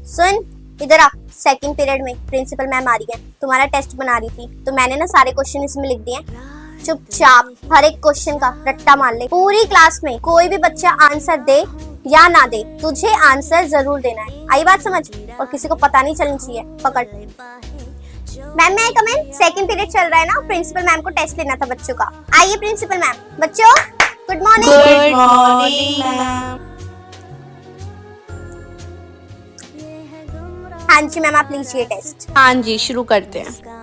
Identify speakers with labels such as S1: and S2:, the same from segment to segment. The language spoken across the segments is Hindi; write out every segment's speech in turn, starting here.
S1: सुन इधर आ। सेकंड पीरियड में प्रिंसिपल मैम आ रही है, तुम्हारा टेस्ट बना रही थी, तो मैंने ना सारे क्वेश्चन इसमें लिख दिए। चुपचाप हर एक क्वेश्चन का रट्टा मार ले। पूरी क्लास में कोई भी बच्चा आंसर दे या ना दे, तुझे आंसर जरूर देना है। आई बात समझ? और किसी को पता नहीं चलनी चाहिए। पकड़। मैम मैं कम इन। सेकंड पीरियड चल रहा है ना, प्रिंसिपल मैम को टेस्ट लेना था बच्चों का। आइए प्रिंसिपल मैम। बच्चों good morning.
S2: Good morning ma'am.
S1: हाँ जी मैम, आप लीजिए टेस्ट।
S2: हाँ जी, शुरू करते हैं।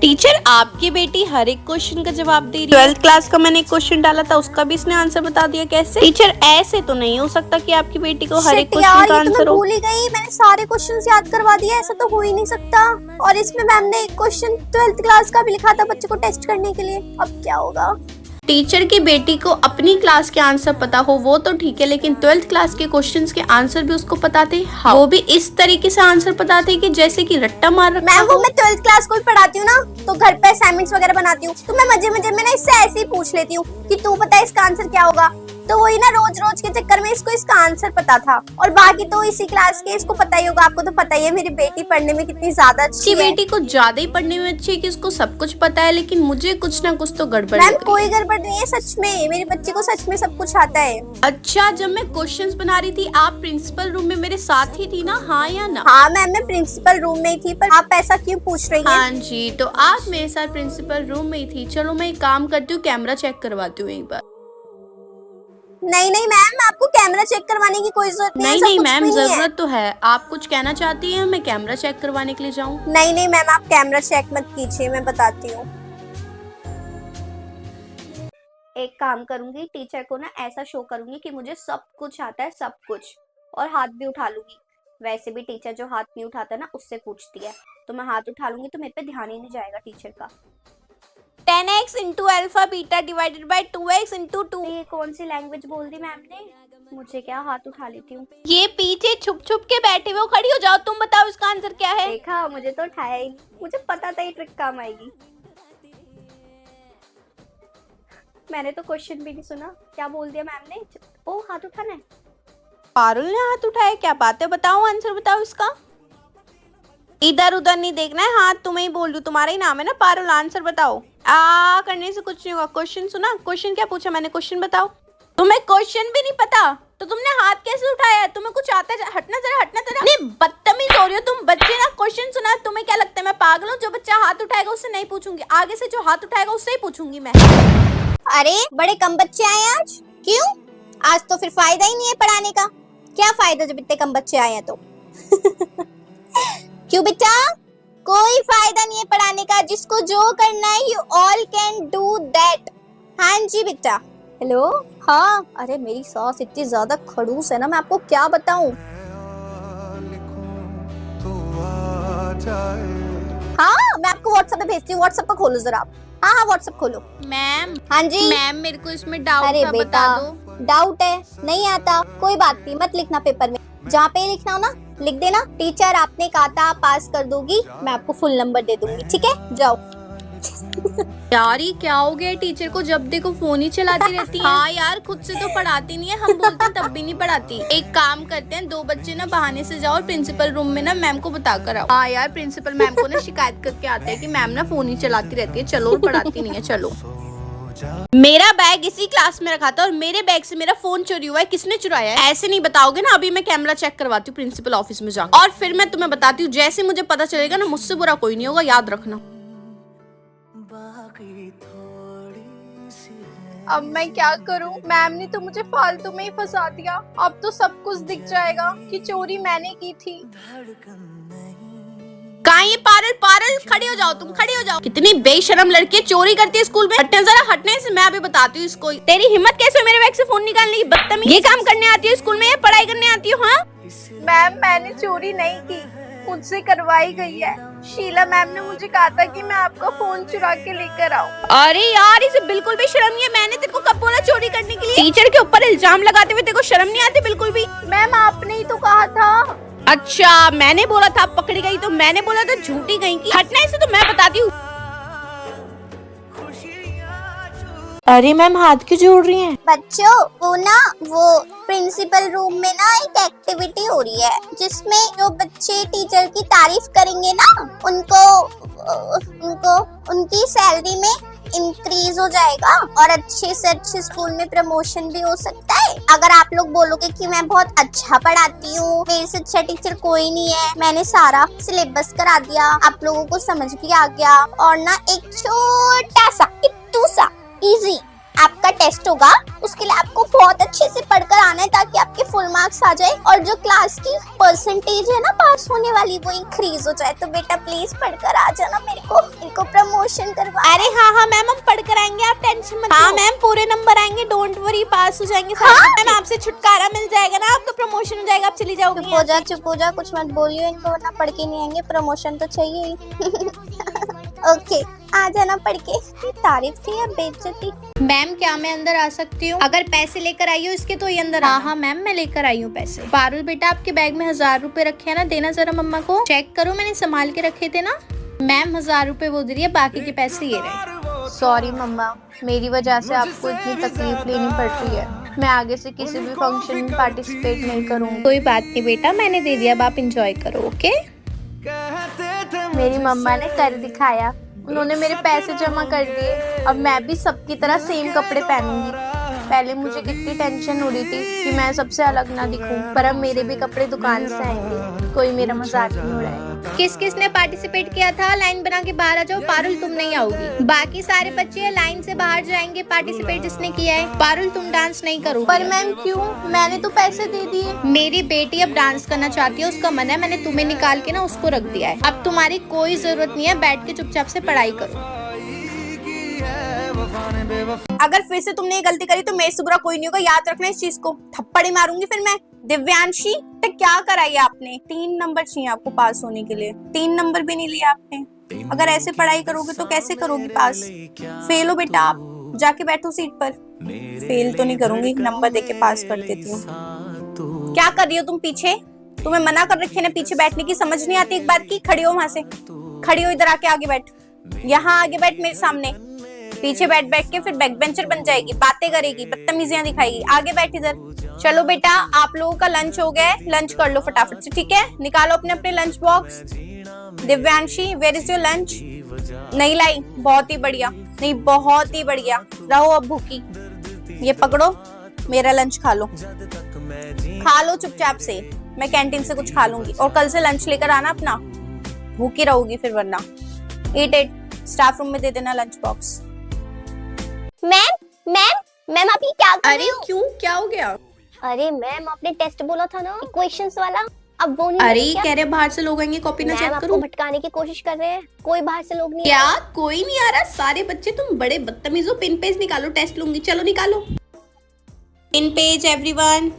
S2: टीचर, आपकी बेटी हर एक क्वेश्चन का जवाब दे रही है। 12th क्लास का मैंने एक क्वेश्चन डाला था, उसका भी इसने आंसर बता दिया। कैसे? टीचर, ऐसे तो नहीं हो सकता कि आपकी बेटी को हर एक क्वेश्चन का आंसर हो।
S1: भूल ही गई, मैंने सारे क्वेश्चंस याद करवा दिए, ऐसा तो हो ही नहीं सकता। और इसमें मैम ने एक क्वेश्चन 12th क्लास का भी लिखा था बच्चे को टेस्ट करने के लिए। अब क्या होगा?
S2: टीचर की बेटी को अपनी क्लास के आंसर पता हो वो तो ठीक है, लेकिन 12th क्लास के क्वेश्चंस के आंसर भी उसको पता थे। हाँ, वो भी इस तरीके से आंसर पता थे कि जैसे कि रट्टा मार रखा
S1: मैम वो मैं 12th क्लास को भी पढ़ाती हूँ ना, तो घर पे असाइनमेंट्स वगैरह बनाती हूँ, तो मैं मजे मजे में ना इससे ऐसे ही पूछ लेती हूँ कि तू पता है इसका आंसर क्या होगा। तो वही ना, रोज रोज के चक्कर में इसको इसका आंसर पता था। और बाकी तो इसी क्लास के, इसको पता ही होगा। आपको तो पता ही है मेरी बेटी पढ़ने में कितनी ज्यादा अच्छी है।
S2: बेटी को ज्यादा ही पढ़ने में अच्छी है कि उसको सब कुछ पता है, लेकिन मुझे कुछ ना कुछ तो गड़बड़
S1: मैम कोई गड़बड़ नहीं है, सच में मेरी बच्ची को सच में सब कुछ आता है।
S2: अच्छा, जब मैं क्वेश्चंस बना रही थी आप प्रिंसिपल रूम में मेरे साथ ही थी ना? हाँ या ना?
S1: हाँ मैम, मैं प्रिंसिपल रूम में ही थी, पर आप ऐसा क्यों पूछ रही हैं?
S2: हाँ जी, तो आप मेरे साथ प्रिंसिपल रूम में ही थी। चलो मैं एक काम करती हूँ, कैमरा चेक करवाती हूँ एक बार।
S1: नहीं नहीं मैम, आपको कैमरा चेक करवाने की कोई जरूरत नहीं है।
S2: नहीं मैम, जरूरत तो है। आप कुछ कहना चाहती हैं मैं कैमरा चेक करवाने के लिए जाऊँ?
S1: नहीं मैम, आप कैमरा चेक मत कीजिए, मैं बताती हूँ। एक काम करूंगी, टीचर को ना ऐसा शो करूंगी कि मुझे सब कुछ आता है, सब कुछ, और हाथ भी उठा लूंगी। वैसे भी टीचर जो हाथ नहीं उठाता ना उससे पूछती है, तो मैं हाथ उठा लूंगी तो मेरे पे ध्यान ही नहीं जाएगा टीचर का।
S2: 10x into alpha beta divided by 2x into 2।
S1: ये कौन सी लैंग्वेज बोल दी मैम ने? मुझे क्या, हाथ उठा लेती हूँ।
S2: ये पीछे छुप छुप के बैठे हुए, खड़ी हो जाओ। तुम बताओ इसका आंसर क्या है?
S1: देखा, मुझे तो उठाया ही नहीं, मुझे पता था ये ट्रिक काम आएगी। मैंने तो क्वेश्चन भी नहीं सुना, क्या बोल दिया मैम ने? ओ हाथ उठाना है।
S2: पारुल ने हाथ उठाया, क्या बात है? बताओ आंसर, बताओ इसका। इधर उधर नहीं देखना है, हाथ तुम्हें ही बोल दूं, तुम्हारा ही नाम है ना पारुल। आंसर बताओ। आ करने से कुछ नहीं होगा। क्वेश्चन सुना? क्वेश्चन क्या पूछा मैंने? क्वेश्चन बताओ। तुम्हें क्वेश्चन भी नहीं पता तो तुमने हाथ कैसे उठाया? तुम्हें कुछ आता है? हटना जरा, हटना जरा। नहीं, बदतमीज हो रही हो तुम। बच्चे ना क्वेश्चन सुना, तुम्हें क्या लगता है मैं पागल हूँ? जो बच्चा हाथ उठाएगा उससे नहीं पूछूंगी, आगे से जो हाथ उठाएगा उससे ही पूछूंगी मैं।
S1: अरे बड़े कम बच्चे आए आज, क्यों? आज तो फिर फायदा ही नहीं है पढ़ाने का। क्या फायदा जब इतने कम बच्चे आए हैं तो? क्यों बेटा? कोई फायदा नहीं है पढ़ाने का। जिसको जो करना है you all can do that. हाँ जी बेटा। हेलो। हाँ, अरे मेरी सास इतनी ज्यादा खड़ूस है ना, मैं आपको क्या बताऊं। हाँ मैं आपको व्हाट्सएप पे भेजती हूँ, व्हाट्सएप पर खोलो जरा आप। हाँ व्हाट्सएप खोलो।
S2: मैम।
S1: हाँ जी
S2: मैम, मेरे को इसमें डाउट
S1: अरे
S2: था,
S1: बेटा,
S2: बता दो।
S1: डाउट है? नहीं आता, कोई बात नहीं, मत लिखना पेपर में। जहाँ पे लिखना हो ना लिख देना। टीचर आपने कहा था पास कर दोगी, मैं आपको फुल नंबर दे दूंगी, ठीक है? जाओ।
S2: यार ये क्या हो गया टीचर को? जब देखो फोन ही चलाती रहती है। हाँ यार, खुद से तो पढ़ाती नहीं है, हम बोलते हैं तब भी नहीं पढ़ाती। एक काम करते हैं, दो बच्चे ना बहाने से जाओ और प्रिंसिपल रूम में ना मैम को बता कर आओ। हाँ यार, प्रिंसिपल मैम को ना शिकायत करके आते हैं कि मैम ना फोन ही चलाती रहती है, चलो पढ़ाती नहीं है। चलो। मेरा बैग इसी क्लास में रखा था और मेरे बैग से मेरा फोन चोरी हुआ है। किसने चुराया है? ऐसे नहीं बताओगे ना, अभी मैं कैमरा चेक करवाती हूँ प्रिंसिपल ऑफिस में जाकर, और फिर मैं तुम्हें बताती हूँ। जैसे मुझे पता चलेगा ना, मुझसे बुरा कोई नहीं होगा, याद रखना।
S3: अब मैं क्या करूं? मैम ने तो मुझे फालतू में ही फंसा दिया। अब तो सब कुछ दिख जाएगा कि चोरी मैंने की थी।
S2: कहाँ ये पारुल? पारुल खड़ी हो जाओ, तुम खड़ी हो जाओ। कितनी बेशरम लड़की चोरी करती है स्कूल में। हटने जरा, हटने से। मैं अभी बताती हूँ इसको। तेरी हिम्मत कैसे मेरे बैग से फोन निकालने की? बदतमीज। ये काम करने आती है स्कूल में, ये पढ़ाई करने आती हो? हाँ
S3: मैम मैंने चोरी नहीं की, मुझसे करवाई गई है। शीला मैम ने मुझे कहा था कि मैं आपका फोन चुरा के लेकर आऊं।
S2: अरे यार, इसे बिल्कुल भी शर्म नहीं है। मैंने तेरे को कब बोला चोरी करने के लिए? टीचर के ऊपर इल्जाम लगाते हुए तेरे को शर्म नहीं आती बिल्कुल भी?
S3: मैम आपने ही तो कहा था।
S2: अच्छा, मैंने बोला था पकड़ी गई, तो मैंने बोला था झूठी गई की। हटना इसे, तो मैं बताती हूँ। अरे मैम हाथ क्यों जोड़ रही हैं?
S1: बच्चों वो प्रिंसिपल रूम में ना एक एक्टिविटी हो रही है जिसमें जो बच्चे टीचर की तारीफ करेंगे ना उनको उनकी सैलरी में इंक्रीज हो जाएगा और अच्छे से अच्छे स्कूल में प्रमोशन भी हो सकता है। अगर आप लोग बोलोगे कि मैं बहुत अच्छा पढ़ाती हूँ, मेरे से अच्छा टीचर कोई नहीं है, मैंने सारा सिलेबस करा दिया, आप लोगों को समझ भी आ गया और ना एक छोटा सा इत्तू सा इजी आपका टेस्ट होगा, उसके लिए आपको बहुत अच्छे से पढ़कर आना है ताकि आपके फुल मार्क्स आ जाए और जो क्लास की परसेंटेज है ना पास होने वाली वो इंक्रीज हो जाए। तो बेटा प्लीज पढ़कर आ जाना, मेरे को इनको प्रमोशन करवा।
S2: अरे हाँ मैम हम पढ़ कर आएंगे, आप टेंशन मत। हाँ मैम पूरे नंबर आएंगे, डोंट वरी, पास हो जाएंगे। मैम आपसे छुटकारा मिल जाएगा ना, आपका प्रमोशन हो जाएगा, आप चली जाओगी।
S1: चुप हो जा, कुछ मत बोलियो इनको वरना पढ़ के नहीं आएंगे, प्रमोशन तो चाहिए ही। ओके आ जाना पढ़ के। तारीफ थी या बेइज्जती?
S2: मैम क्या मैं अंदर आ सकती हूँ? अगर पैसे लेकर आई हो इसके तो ये अंदर। हाँ मैम मैं लेकर आई हूँ पैसे। पारुल बेटा आपके बैग में 1000 रुपए रखे हैं ना, देना जरा मम्मा को। चेक करो मैंने संभाल के रखे थे ना। मैम 1000 रुपए वो दे रही है, बाकी के पैसे ये रहे।
S3: सॉरी मम्मा, मेरी वजह से आपको इतनी तकलीफ लेनी पड़ रही है। मैं आगे से किसी भी फंक्शन में पार्टिसिपेट नहीं करूँगी।
S2: कोई बात नहीं बेटा, मैंने दे दिया, अब आप इंजॉय करो। ओके
S3: मेरी मम्मा ने कर दिखाया, उन्होंने मेरे पैसे जमा कर दिए। अब मैं भी सबकी तरह सेम कपड़े पहनूंगी। पहले मुझे कितनी टेंशन हो रही थी कि मैं सबसे अलग ना दिखूं, पर अब मेरे भी कपड़े दुकान से आएंगे, कोई मेरा मजाक नहीं उड़ाएगा।
S2: किस किस ने पार्टिसिपेट किया था? लाइन बना के बाहर आ जाओ। पारुल तुम नहीं आओगी, बाकी सारे बच्चे लाइन से बाहर जाएंगे पार्टिसिपेट जिसने किया है। पारुल तुम डांस नहीं करोगी।
S3: पर मैम क्यों? मैंने तो पैसे दे दिए।
S2: मेरी बेटी अब डांस करना चाहती है, उसका मन है, मैंने तुम्हें निकाल के ना उसको रख दिया है। अब तुम्हारी कोई जरूरत नहीं है, बैठ के चुपचाप से पढ़ाई करो।
S4: अगर फिर से तुमने ये गलती करी तो मेरे से बुरा कोई नहीं होगा, याद रखना इस चीज को। थप्पड़ी मारूंगी फिर मैं। दिव्यांशी तो क्या कराई आपने? 3 नंबर चाहिए आपको पास होने के लिए, 3 नंबर भी नहीं लिए आपने। अगर ऐसे पढ़ाई करोगे तो कैसे करोगी पास? फेल हो बेटा आप, जाके बैठो सीट पर। फेल तो नहीं करूंगी, नंबर देके पास कर देती हूँ। क्या कर रही हो तुम पीछे? तुम्हें मना कर रखे ना पीछे बैठने की, समझ नहीं आती एक बार की? खड़ी हो वहां से, खड़ी हो, इधर आके आगे बैठ, यहाँ आगे बैठ मेरे सामने। पीछे बैठ के फिर बैक बेंचर बन जाएगी, बातें करेगी, बदतमीजियां दिखाएगी। आगे बैठ इधर। चलो बेटा आप लोगों का लंच हो गया है, लंच कर लो फटाफट से, ठीक है? निकालो अपने अपने lunch box. Divyanshi where is your lunch? नहीं लाई, बहुत ही बढ़िया, नहीं बहुत ही बढ़िया, रहो अब भूखी। ये पकड़ो, मेरा लंच खा लो, खा लो चुपचाप से, मैं कैंटीन से कुछ खा लूंगी। और कल से लंच लेकर आना अपना, भूखी रहोगी फिर वरना। एट स्टाफ रूम में दे देना लंच बॉक्स।
S1: मैम आप ये क्या कर रही
S2: अरे
S1: हो?
S2: क्यों, क्या हो गया?
S1: अरे मैम आपने टेस्ट बोला था ना इक्वेशंस वाला, अब वो नहीं
S2: अरे
S1: है क्या?
S2: कह रहे बाहर से लोग आएंगे, कॉपी ना
S1: मैम
S2: चेक
S1: आपको
S2: करूं?
S1: भटकाने की कोशिश कर रहे हैं, कोई बाहर से लोग नहीं
S2: क्या
S1: आए।
S2: कोई नहीं आ रहा? सारे बच्चे तुम बड़े बदतमीज हो। पिन पेज निकालो, टेस्ट लूंगी। चलो निकालो pin page everyone.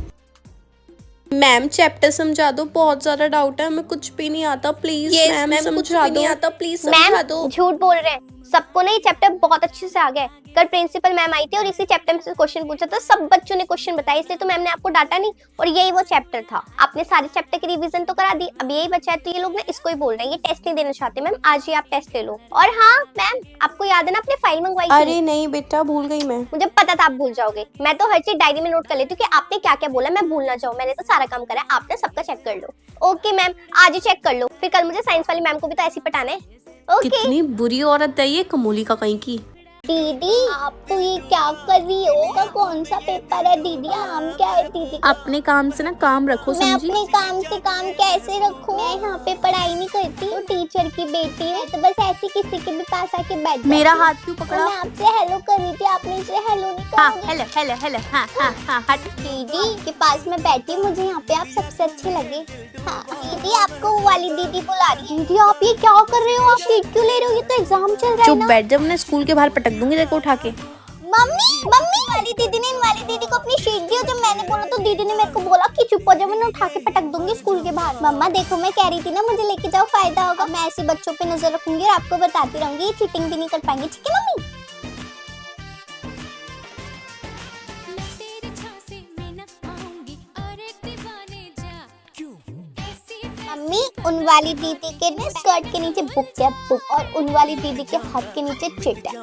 S2: Ma'am chapter समझा दो, बहुत ज्यादा डाउट है, हमें कुछ भी नहीं आता, प्लीज मैम समझा दो। नहीं आता, प्लीज समझा
S1: मैम
S2: दो।
S1: झूठ बोल रहे हैं, सबको नहीं चैप्टर बहुत अच्छे से आ गए। कल प्रिंसिपल मैम आई थी और इसी चैप्टर में से क्वेश्चन पूछा था, सब बच्चों ने क्वेश्चन बताए, इसलिए तो मैम ने आपको डांटा नहीं। और यही वो चैप्टर था, आपने सारे चैप्टर की रिवीजन तो करा दी, अब यही बचा है। तो ये लोग ना इसको ही बोल रहे हैं, ये टेस्ट नहीं देना चाहते। मैम आज ही आप टेस्ट ले लो। और हाँ मैम आपको याद है ना आपने फाइल मंगवाई थी?
S2: अरे नहीं बेटा, भूल गई मैं।
S1: मुझे पता था आप भूल जाओगे, मैं तो हर चीज डायरी में नोट कर लेती हूँ कि आपने क्या क्या बोला, मैं भूल ना जाऊँ। मैंने तो सारा काम करा है, आपने सबका चेक कर लो। ओके मैम आज ही चेक कर लो, फिर कल मुझे साइंस वाली मैम को भी तो ऐसे पटाना है। ओके
S2: कितनी बुरी औरत है ये, कमोली का कहीं की।
S1: दीदी आप तो ये क्या कर रही हो? का कौन सा पेपर है दीदी? नाम क्या है दीदी?
S2: अपने काम से ना काम रखो,
S1: मैं
S2: समझी?
S1: अपने काम से काम कैसे रखूं? मैं यहाँ पे पढ़ाई नहीं करती हूँ, टीचर की बेटी है, तो बस ऐसे किसी के भी पास आके बैठ जाती
S2: मेरा
S1: हूँ।
S2: हाथ क्यों पकड़ा?
S1: मैं आपसे हेलो कर रही थी, आपने इसलिए हेलो नहीं
S2: हाँ
S1: करोगे?
S2: हेलो हेलो हेलो, हाँ हाँ हाँ हट।
S1: दीदी के पास में बैठी, मुझे यहाँ पे आप सबसे अच्छे लगे। हाँ दीदी आपको वो वाली दीदी बुला रही है। दीदी आप ये क्या कर रहे हो? आप शीट क्यों ले रहे हो? ये तो एग्जाम चल रहा है
S2: चुप
S1: ना।
S2: बैठ, जब मैं स्कूल के बाहर पटक दूंगी तेरे को उठा के।
S1: मम्मी वाली दीदी ने इन वाली दीदी को अपनी शीट दी, और जब मैंने बोला तो दीदी ने मेरे को बोला कि चुप हो जा, मैंने उठा के पटक दूंगी स्कूल के बाहर। मम्मा देखो मैं कह रही थी ना मुझे लेके जाओ, फायदा होगा। मैं ऐसे बच्चों पे नजर रखूंगी और आपको बताती रहूंगी, ये चीटिंग भी नहीं कर पाएंगे, ठीक है मम्मी? मम्मी उन वाली दीदी के ना स्कर्ट के नीचे बुक है बुक, और उन वाली दीदी के हाथ के नीचे चिट है।